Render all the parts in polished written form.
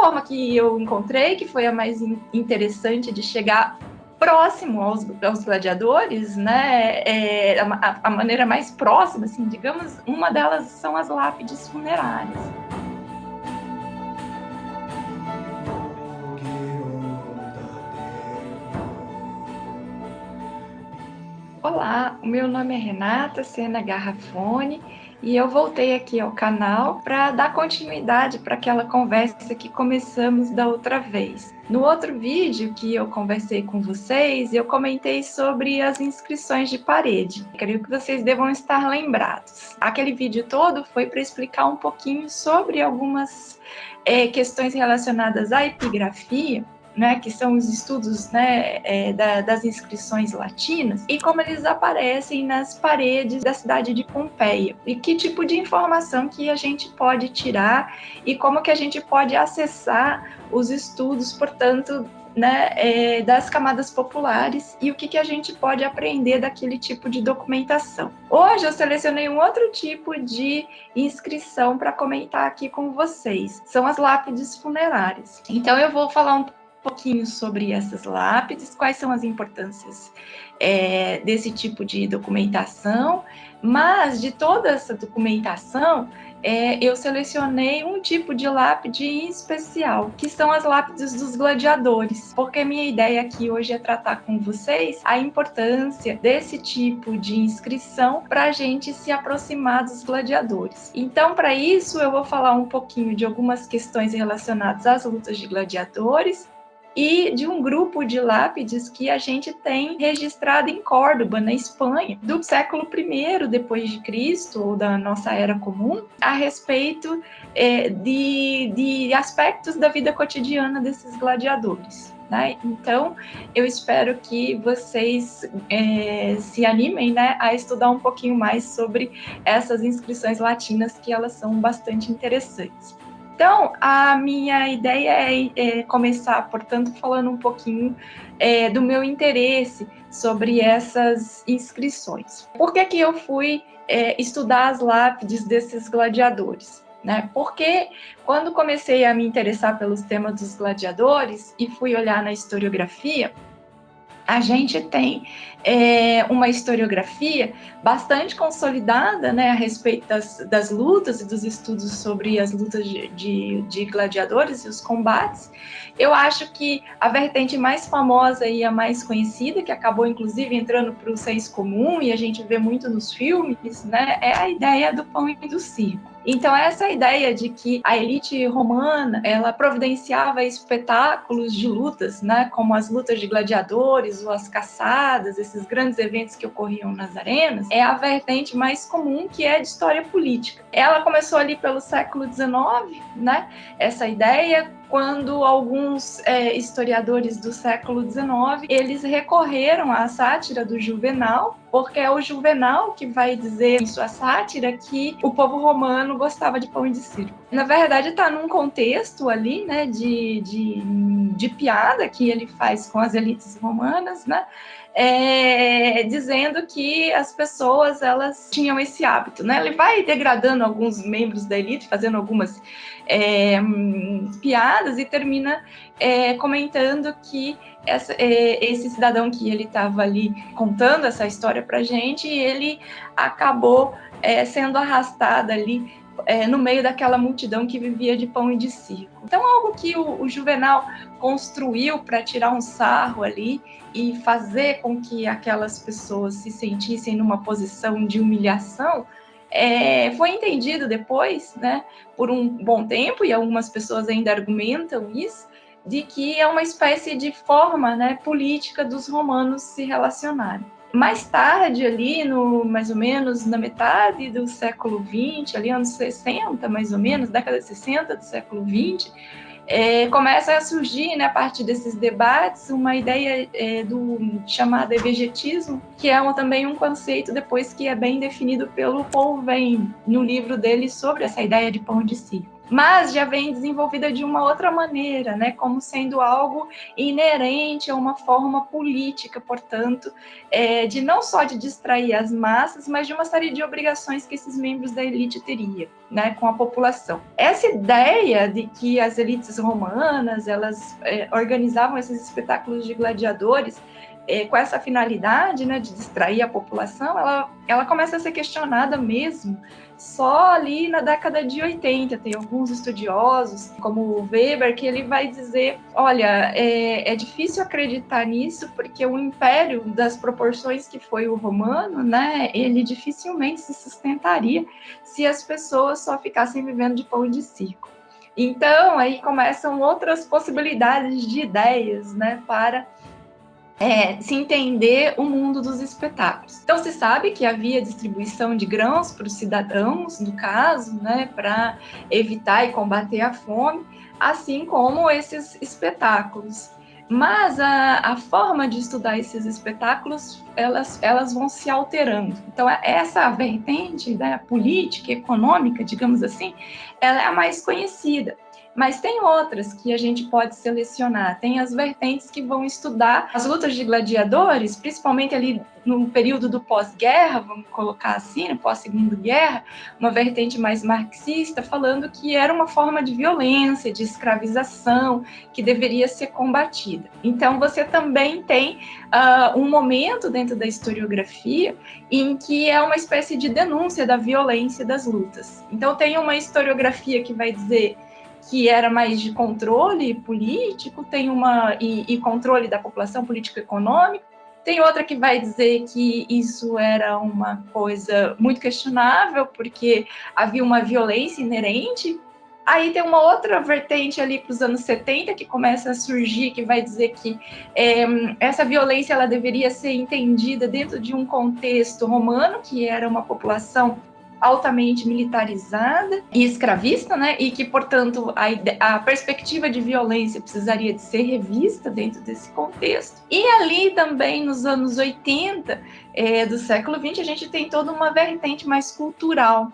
forma que eu encontrei, que foi a mais interessante de chegar próximo aos gladiadores, né? A maneira mais próxima, assim, digamos, uma delas são as lápides funerárias. Olá, o meu nome é Renata Sena Garrafone e eu voltei aqui ao canal para dar continuidade para aquela conversa que começamos da outra vez. No outro vídeo que eu conversei com vocês, eu comentei sobre as inscrições de parede. Creio que vocês devam estar lembrados. Aquele vídeo todo foi para explicar um pouquinho sobre algumas questões relacionadas à epigrafia, né, que são os estudos, né, das inscrições latinas, e como eles aparecem nas paredes da cidade de Pompeia, e que tipo de informação que a gente pode tirar, e como que a gente pode acessar os estudos, portanto, né, das camadas populares, e o que a gente pode aprender daquele tipo de documentação. Hoje eu selecionei um outro tipo de inscrição para comentar aqui com vocês, são as lápides funerárias. Então eu vou falar um pouquinho sobre essas lápides, quais são as importâncias desse tipo de documentação, mas de toda essa documentação, eu selecionei um tipo de lápide em especial, que são as lápides dos gladiadores, porque minha ideia aqui hoje é tratar com vocês a importância desse tipo de inscrição para a gente se aproximar dos gladiadores. Então, para isso, eu vou falar um pouquinho de algumas questões relacionadas às lutas de gladiadores, e de um grupo de lápides que a gente tem registrado em Córdoba, na Espanha, do século I depois de Cristo, ou da nossa Era Comum, a respeito de aspectos da vida cotidiana desses gladiadores. Né? Então, eu espero que vocês se animem, né, a estudar um pouquinho mais sobre essas inscrições latinas, que elas são bastante interessantes. Então, a minha ideia é começar, portanto, falando um pouquinho do meu interesse sobre essas inscrições. Por que eu fui estudar as lápides desses gladiadores? Né? Porque quando comecei a me interessar pelos temas dos gladiadores e fui olhar na historiografia, a gente tem uma historiografia bastante consolidada, né, a respeito das lutas e dos estudos sobre as lutas de gladiadores e os combates. Eu acho que a vertente mais famosa e a mais conhecida, que acabou inclusive entrando para o senso comum e a gente vê muito nos filmes, né, é a ideia do pão e do circo. Então, essa ideia de que a elite romana, ela providenciava espetáculos de lutas, né, como as lutas de gladiadores ou as caçadas, esses grandes eventos que ocorriam nas arenas, é a vertente mais comum, que é de história política. Ela começou ali pelo século XIX, né, essa ideia, quando alguns historiadores do século XIX, eles recorreram à sátira do Juvenal, porque é o Juvenal que vai dizer em sua sátira que o povo romano gostava de pão e de circo. Na verdade, está num contexto ali, né, de piada que ele faz com as elites romanas, né, dizendo que as pessoas, elas tinham esse hábito, né? Ele vai degradando alguns membros da elite, fazendo algumas piadas, e termina comentando que esse cidadão que ele estava ali contando essa história para a gente, ele acabou sendo arrastado ali no meio daquela multidão que vivia de pão e de circo. Então, algo que o Juvenal construiu para tirar um sarro ali e fazer com que aquelas pessoas se sentissem numa posição de humilhação, foi entendido depois, né, por um bom tempo, e algumas pessoas ainda argumentam isso, de que é uma espécie de forma, né, política dos romanos se relacionarem. Mais tarde, ali, mais ou menos na metade do século XX, ali anos 60, mais ou menos, década de 60 do século XX, começa a surgir, né, a partir desses debates, uma ideia do chamado evegetismo, que é também um conceito depois que é bem definido pelo Paul Veyne, no livro dele sobre essa ideia de pão de circo. mas já vem desenvolvida de uma outra maneira, né, como sendo algo inerente a uma forma política, portanto, de não só de distrair as massas, mas de uma série de obrigações que esses membros da elite teriam, né, com a população. Essa ideia de que as elites romanas, elas organizavam esses espetáculos de gladiadores com essa finalidade, né, de distrair a população, ela começa a ser questionada mesmo só ali na década de 80. Tem alguns estudiosos, como o Weber, que ele vai dizer, olha, é difícil acreditar nisso, porque o império das proporções que foi o romano, né, ele dificilmente se sustentaria se as pessoas só ficassem vivendo de pão e de circo. Então, aí começam outras possibilidades de ideias, né, para se entender o mundo dos espetáculos. Então, se sabe que havia distribuição de grãos para os cidadãos, no caso, né, para evitar e combater a fome, assim como esses espetáculos. Mas a forma de estudar esses espetáculos, elas vão se alterando. Então, essa vertente da política, econômica, digamos assim, ela é a mais conhecida. Mas tem outras que a gente pode selecionar. Tem as vertentes que vão estudar as lutas de gladiadores, principalmente ali no período do pós-guerra, vamos colocar assim, no pós-segunda guerra, uma vertente mais marxista, falando que era uma forma de violência, de escravização, que deveria ser combatida. Então, você também tem um momento dentro da historiografia em que é uma espécie de denúncia da violência das lutas. Então, tem uma historiografia que vai dizer que era mais de controle político, tem e controle da população político-econômica, tem outra que vai dizer que isso era uma coisa muito questionável, porque havia uma violência inerente. Aí tem uma outra vertente ali para os anos 70 que começa a surgir, que vai dizer que essa violência ela deveria ser entendida dentro de um contexto romano, que era uma população altamente militarizada e escravista, né? E que, portanto, a perspectiva de violência precisaria de ser revista dentro desse contexto. E ali também, nos anos 80 do século XX, a gente tem toda uma vertente mais cultural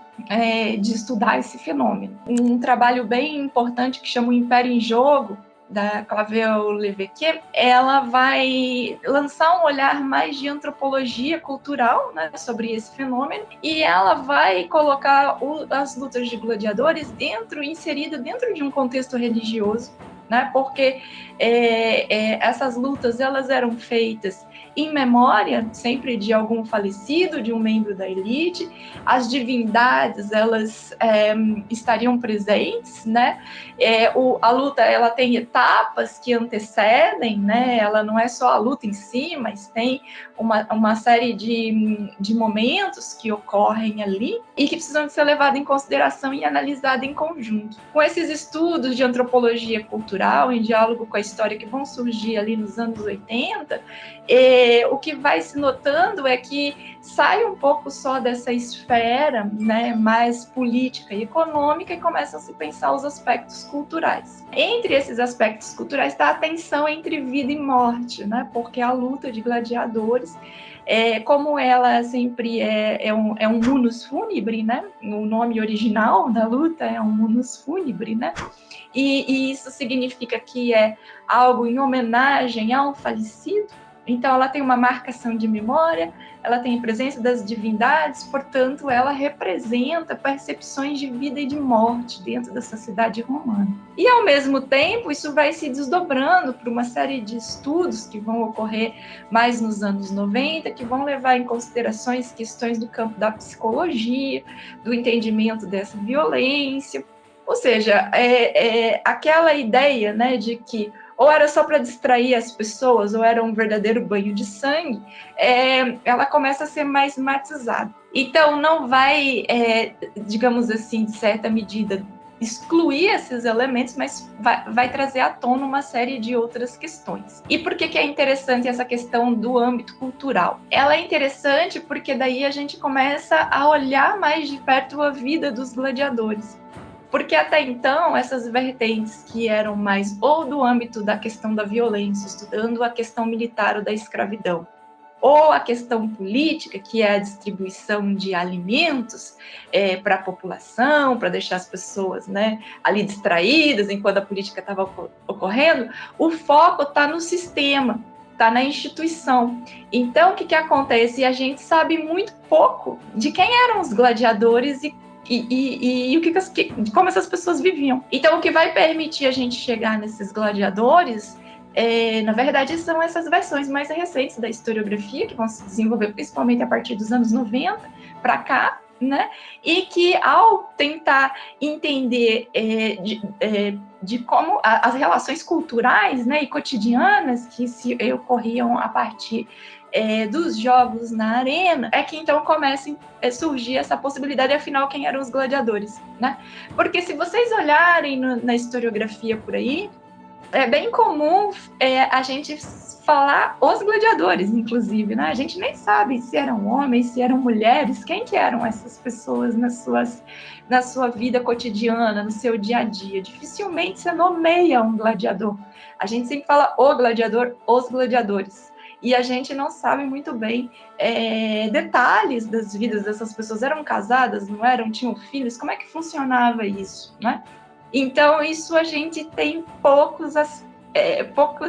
de estudar esse fenômeno. Um trabalho bem importante que chama O Império em Jogo, da Clavel Leveque, ela vai lançar um olhar mais de antropologia cultural, né, sobre esse fenômeno, e ela vai colocar as lutas de gladiadores inserida dentro de um contexto religioso, né, porque essas lutas elas eram feitas em memória sempre de algum falecido, de um membro da elite. As divindades elas estariam presentes, né? A luta ela tem etapas que antecedem, né? Ela não é só a luta em si, mas tem uma série de momentos que ocorrem ali e que precisam ser levados em consideração e analisados em conjunto. Com esses estudos de antropologia cultural, em diálogo com a história que vão surgir ali nos anos 80, o que vai se notando é que sai um pouco só dessa esfera, né, mais política e econômica, e começam a se pensar os aspectos culturais. Entre esses aspectos culturais está a tensão entre vida e morte, né, porque a luta de gladiadores, como ela sempre é um munus fúnebre, né, o nome original da luta é um munus fúnebre, né, e isso significa que é algo em homenagem ao falecido. Então, ela tem uma marcação de memória, ela tem a presença das divindades, portanto, ela representa percepções de vida e de morte dentro da sociedade romana. E, ao mesmo tempo, isso vai se desdobrando para uma série de estudos que vão ocorrer mais nos anos 90, que vão levar em considerações questões do campo da psicologia, do entendimento dessa violência. Ou seja, aquela ideia, né, de que ou era só para distrair as pessoas, ou era um verdadeiro banho de sangue, ela começa a ser mais matizada. Então, não vai, digamos assim, de certa medida, excluir esses elementos, mas vai trazer à tona uma série de outras questões. E por que é interessante essa questão do âmbito cultural? Ela é interessante porque daí a gente começa a olhar mais de perto a vida dos gladiadores. Porque até então, essas vertentes que eram mais ou do âmbito da questão da violência, estudando a questão militar ou da escravidão, ou a questão política, que é a distribuição de alimentos para a população, para deixar as pessoas, né, ali distraídas enquanto a política estava ocorrendo, o foco está no sistema, está na instituição. Então, o que acontece? A gente sabe muito pouco de quem eram os gladiadores e como essas pessoas viviam. Então, o que vai permitir a gente chegar nesses gladiadores, na verdade, são essas versões mais recentes da historiografia, que vão se desenvolver principalmente a partir dos anos 90 para cá, né? E que, ao tentar entender de como as relações culturais, né, e cotidianas que se ocorriam a partir dos jogos na arena, é que então começa a surgir essa possibilidade, afinal, quem eram os gladiadores, né? Porque se vocês olharem na historiografia por aí, é bem comum a gente falar os gladiadores, inclusive, né? A gente nem sabe se eram homens, se eram mulheres, quem que eram essas pessoas na sua vida cotidiana, no seu dia a dia. Dificilmente você nomeia um gladiador. A gente sempre fala o gladiador, os gladiadores. E a gente não sabe muito bem detalhes das vidas dessas pessoas. Eram casadas, não eram? Tinham filhos? Como é que funcionava isso, né? Então, isso a gente tem poucos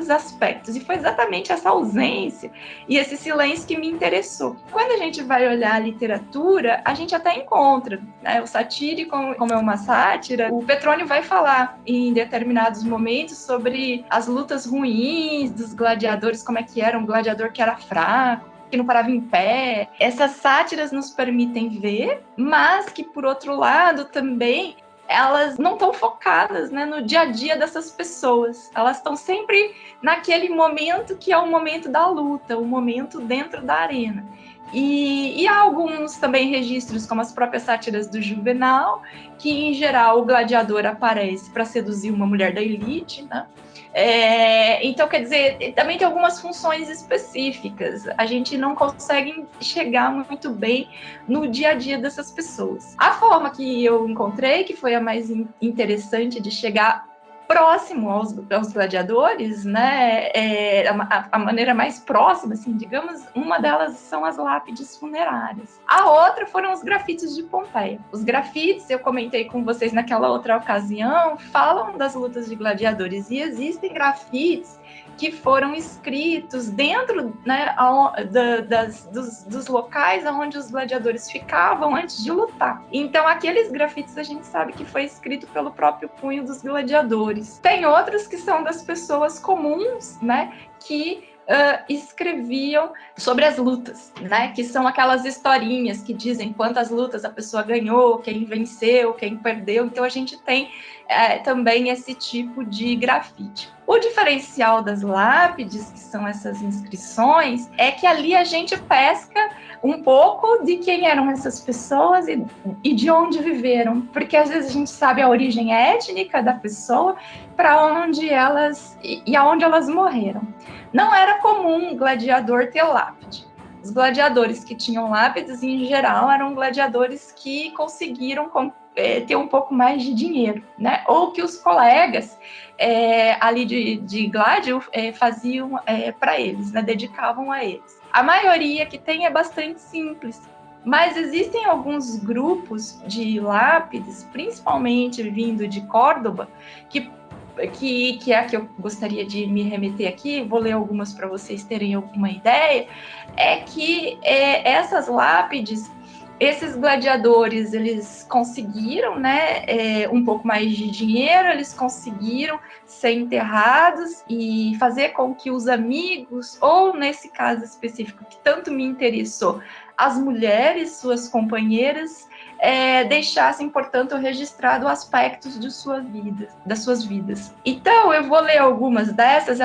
aspectos. E foi exatamente essa ausência e esse silêncio que me interessou. Quando a gente vai olhar a literatura, a gente até encontra, né? O satírico, como é uma sátira, o Petrônio vai falar em determinados momentos sobre as lutas ruins dos gladiadores, como é que era um gladiador que era fraco, que não parava em pé. Essas sátiras nos permitem ver, mas que, por outro lado, também elas não estão focadas, né, no dia a dia dessas pessoas. Elas estão sempre naquele momento que é o momento da luta, o momento dentro da arena. E há alguns também registros, como as próprias sátiras do Juvenal, que, em geral, o gladiador aparece para seduzir uma mulher da elite, né? Então, quer dizer, também tem algumas funções específicas. A gente não consegue chegar muito bem no dia a dia dessas pessoas. A forma que eu encontrei, que foi a mais interessante de chegar próximo aos gladiadores, né? A maneira mais próxima, assim, digamos, uma delas são as lápides funerárias. A outra foram os grafites de Pompeia. Os grafites, eu comentei com vocês naquela outra ocasião, falam das lutas de gladiadores, e existem grafites que foram escritos dentro, né, dos locais onde os gladiadores ficavam antes de lutar. Então, aqueles grafites a gente sabe que foi escrito pelo próprio punho dos gladiadores. Tem outros que são das pessoas comuns, né, que escreviam sobre as lutas, né? Que são aquelas historinhas que dizem quantas lutas a pessoa ganhou, quem venceu, quem perdeu. Então, a gente tem também esse tipo de grafite. O diferencial das lápides, que são essas inscrições, é que ali a gente pesca um pouco de quem eram essas pessoas e de onde viveram, porque às vezes a gente sabe a origem étnica da pessoa, para onde elas e aonde elas morreram. Não era comum um gladiador ter lápide. Os gladiadores que tinham lápides, em geral, eram gladiadores que conseguiram ter um pouco mais de dinheiro, né? Ou que os colegas ali de Gládio faziam para eles, né? Dedicavam a eles. A maioria que tem é bastante simples, mas existem alguns grupos de lápides, principalmente vindo de Córdoba, que é a que eu gostaria de me remeter aqui, vou ler algumas para vocês terem alguma ideia, é que essas lápides, esses gladiadores, eles conseguiram, né, um pouco mais de dinheiro, eles conseguiram ser enterrados e fazer com que os amigos, ou nesse caso específico que tanto me interessou, as mulheres, suas companheiras, deixassem, portanto, registrado aspectos das suas vidas. Então, eu vou ler algumas dessas,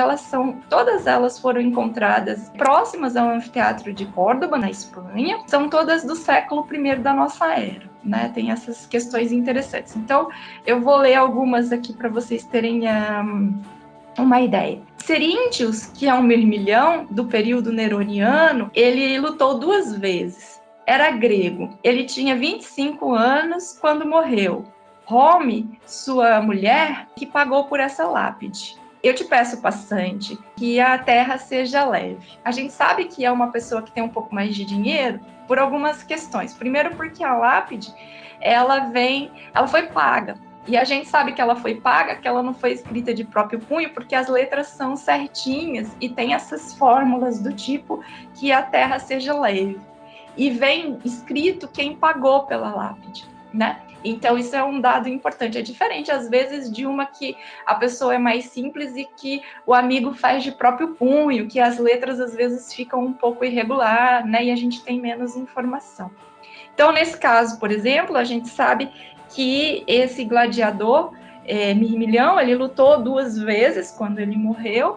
todas elas foram encontradas próximas ao anfiteatro de Córdoba, na Espanha, são todas do século I da nossa era, né? Tem essas questões interessantes. Então, eu vou ler algumas aqui para vocês terem uma ideia. Ceríntios, que é um mirmilhão do período neroniano, ele lutou 2 vezes. Era grego. Ele tinha 25 anos quando morreu. Rome, sua mulher, que pagou por essa lápide. Eu te peço, passante, que a terra seja leve. A gente sabe que é uma pessoa que tem um pouco mais de dinheiro por algumas questões. Primeiro, porque a lápide, ela foi paga. E a gente sabe que ela foi paga, que ela não foi escrita de próprio punho, porque as letras são certinhas e tem essas fórmulas do tipo que a terra seja leve. E vem escrito quem pagou pela lápide, né? Então, isso é um dado importante. É diferente, às vezes, de uma que a pessoa é mais simples e que o amigo faz de próprio punho, que as letras, às vezes, ficam um pouco irregular, né? E a gente tem menos informação. Então, nesse caso, por exemplo, a gente sabe que esse gladiador, Mirmilhão, ele lutou 2 vezes quando ele morreu,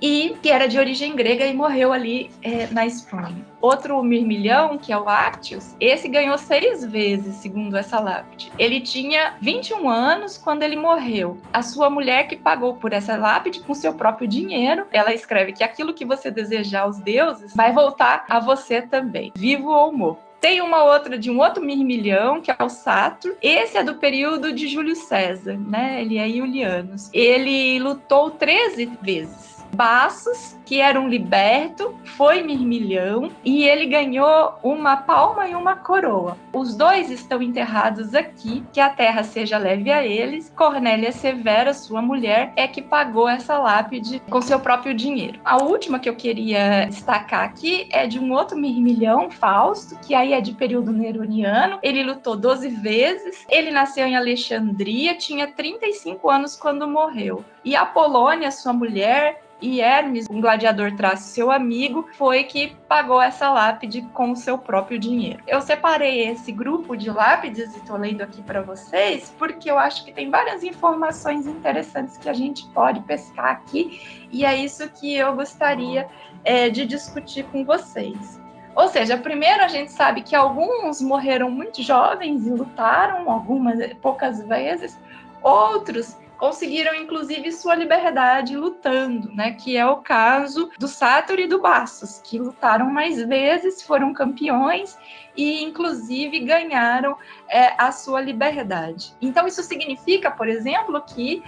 e que era de origem grega e morreu ali na Espanha. Outro mirmilhão, que é o Actius, esse ganhou 6 vezes, segundo essa lápide. Ele tinha 21 anos quando ele morreu. A sua mulher que pagou por essa lápide com seu próprio dinheiro, ela escreve que aquilo que você desejar aos deuses vai voltar a você também, vivo ou morto. Tem uma outra de um outro mirmilhão, que é o Saturno. Esse é do período de Júlio César, né? Ele é Iulianus. Ele lutou 13 vezes. Bassos, que era um liberto, foi mirmilhão e ele ganhou uma palma e uma coroa. Os dois estão enterrados aqui, que a terra seja leve a eles. Cornélia Severa, sua mulher, é que pagou essa lápide com seu próprio dinheiro. A última que eu queria destacar aqui é de um outro mirmilhão, Fausto, que aí é de período neroniano. Ele lutou 12 vezes, ele nasceu em Alexandria, tinha 35 anos quando morreu. E Apolônia, sua mulher, e Hermes, um gladiador traço seu amigo, foi que pagou essa lápide com o seu próprio dinheiro. Eu separei esse grupo de lápides e estou lendo aqui para vocês, porque eu acho que tem várias informações interessantes que a gente pode pescar aqui, e é isso que eu gostaria de discutir com vocês. Ou seja, primeiro a gente sabe que alguns morreram muito jovens e lutaram poucas vezes, outros conseguiram, inclusive, sua liberdade lutando, né? Que é o caso do Saturno e do Bassos, que lutaram mais vezes, foram campeões e, inclusive, ganharam a sua liberdade. Então, isso significa, por exemplo, que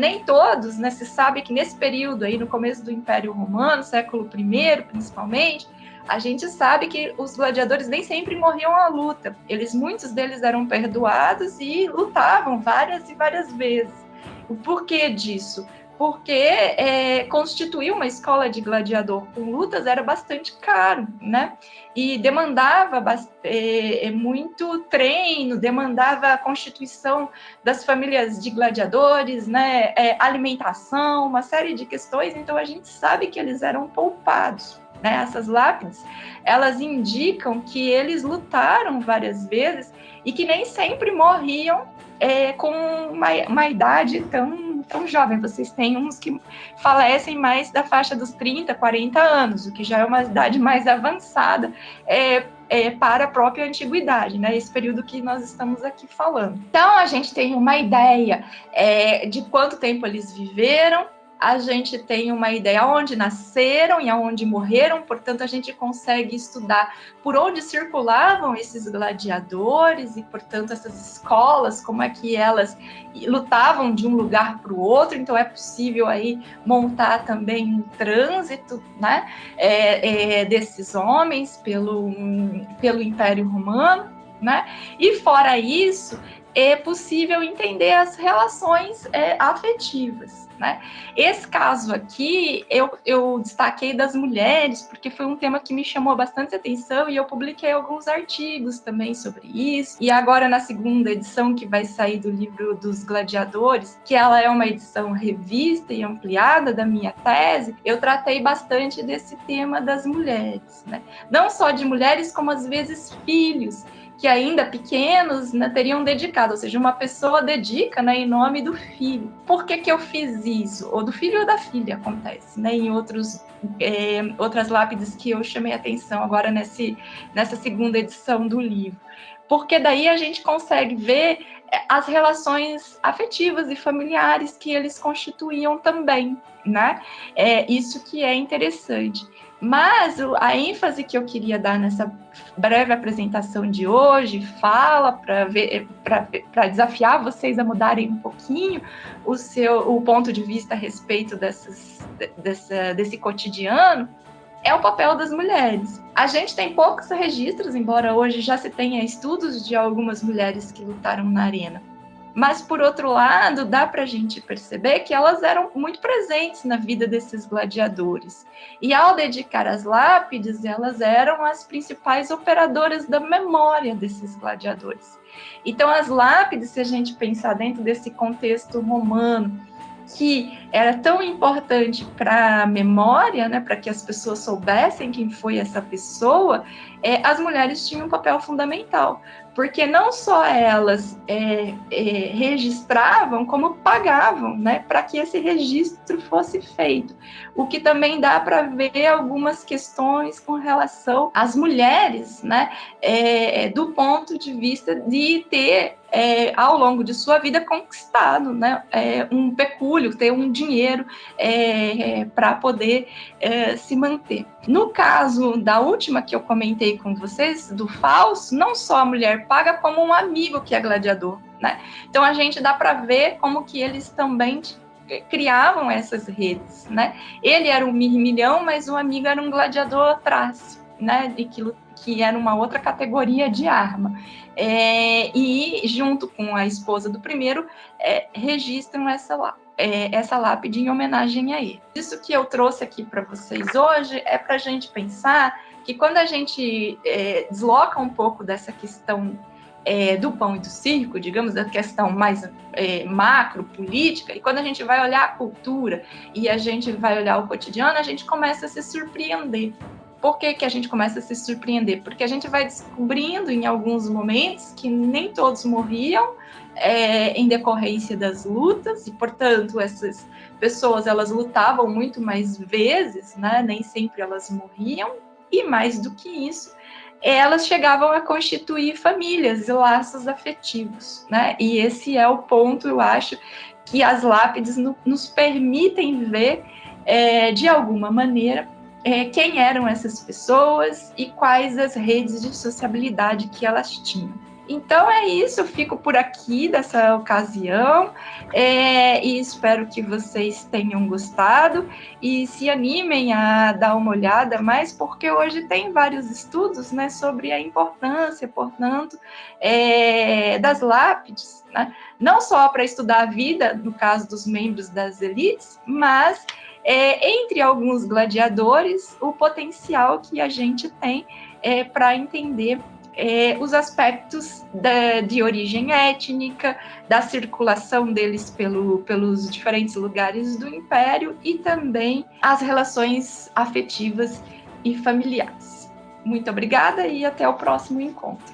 nem todos, né? Se sabe que nesse período aí, no começo do Império Romano, século I, principalmente, a gente sabe que os gladiadores nem sempre morriam à luta. Muitos deles eram perdoados e lutavam várias e várias vezes. O porquê disso? Porque constituir uma escola de gladiador com lutas era bastante caro, né? E demandava muito treino, demandava a constituição das famílias de gladiadores, né? Alimentação, uma série de questões. Então, a gente sabe que eles eram poupados. Né? Essas lápides, elas indicam que eles lutaram várias vezes e que nem sempre morriam com uma idade tão jovem. Vocês têm uns que falecem mais da faixa dos 30, 40 anos, o que já é uma idade mais avançada para a própria antiguidade, né? Esse período que nós estamos aqui falando. Então, a gente tem uma ideia de quanto tempo eles viveram, a gente tem uma ideia onde nasceram e aonde morreram, portanto, a gente consegue estudar por onde circulavam esses gladiadores e, portanto, essas escolas, como é que elas lutavam de um lugar para o outro, então é possível aí montar também um trânsito, né, desses homens pelo Império Romano, né, e fora isso, é possível entender as relações afetivas. Né? Esse caso aqui, eu destaquei das mulheres, porque foi um tema que me chamou bastante atenção e eu publiquei alguns artigos também sobre isso. E agora, na segunda edição, que vai sair do livro dos gladiadores, que ela é uma edição revista e ampliada da minha tese, eu tratei bastante desse tema das mulheres. Né? Não só de mulheres, como às vezes filhos, que ainda pequenos, né, teriam dedicado, ou seja, uma pessoa dedica, né, em nome do filho. Por que eu fiz isso? Ou do filho ou da filha, acontece, né, em outras lápides que eu chamei atenção agora nessa segunda edição do livro. Porque daí a gente consegue ver as relações afetivas e familiares que eles constituíam também, né? Isso que é interessante. Mas a ênfase que eu queria dar nessa breve apresentação de hoje, fala para desafiar vocês a mudarem um pouquinho o ponto de vista a respeito desse cotidiano, é o papel das mulheres. A gente tem poucos registros, embora hoje já se tenha estudos de algumas mulheres que lutaram na arena. Mas, por outro lado, dá para a gente perceber que elas eram muito presentes na vida desses gladiadores. E, ao dedicar as lápides, elas eram as principais operadoras da memória desses gladiadores. Então, as lápides, se a gente pensar dentro desse contexto romano, que era tão importante para a memória, né, para que as pessoas soubessem quem foi essa pessoa, as mulheres tinham um papel fundamental, porque não só elas registravam, como pagavam, né, para que esse registro fosse feito. O que também dá para ver algumas questões com relação às mulheres, né, do ponto de vista de ter, ao longo de sua vida, conquistado, né, um pecúlio, ter um dinheiro para poder se manter. No caso da última que eu comentei com vocês, do falso, não só a mulher paga, como um amigo que é gladiador, né? Então a gente dá para ver como que eles também criavam essas redes, né? Ele era um mirmilhão, mas o amigo era um gladiador trácio, né? Que era uma outra categoria de arma. E junto com a esposa do primeiro, registram essa lápide em homenagem a ele. Isso que eu trouxe aqui para vocês hoje é para a gente pensar que quando a gente desloca um pouco dessa questão do pão e do circo, digamos, da questão mais macro, política, e quando a gente vai olhar a cultura e a gente vai olhar o cotidiano, a gente começa a se surpreender. Por que a gente começa a se surpreender? Porque a gente vai descobrindo em alguns momentos que nem todos morriam em decorrência das lutas, e, portanto, essas pessoas, elas lutavam muito mais vezes, né? Nem sempre elas morriam, e mais do que isso, elas chegavam a constituir famílias e laços afetivos, né? E esse é o ponto, eu acho, que as lápides nos permitem ver, de alguma maneira, quem eram essas pessoas e quais as redes de sociabilidade que elas tinham. Então é isso, eu fico por aqui dessa ocasião e espero que vocês tenham gostado e se animem a dar uma olhada mais, porque hoje tem vários estudos, né, sobre a importância, portanto, das lápides, né? Não só para estudar a vida, no caso dos membros das elites, mas entre alguns gladiadores, o potencial que a gente tem para entender os aspectos de origem étnica, da circulação deles pelos diferentes lugares do Império e também as relações afetivas e familiares. Muito obrigada e até o próximo encontro.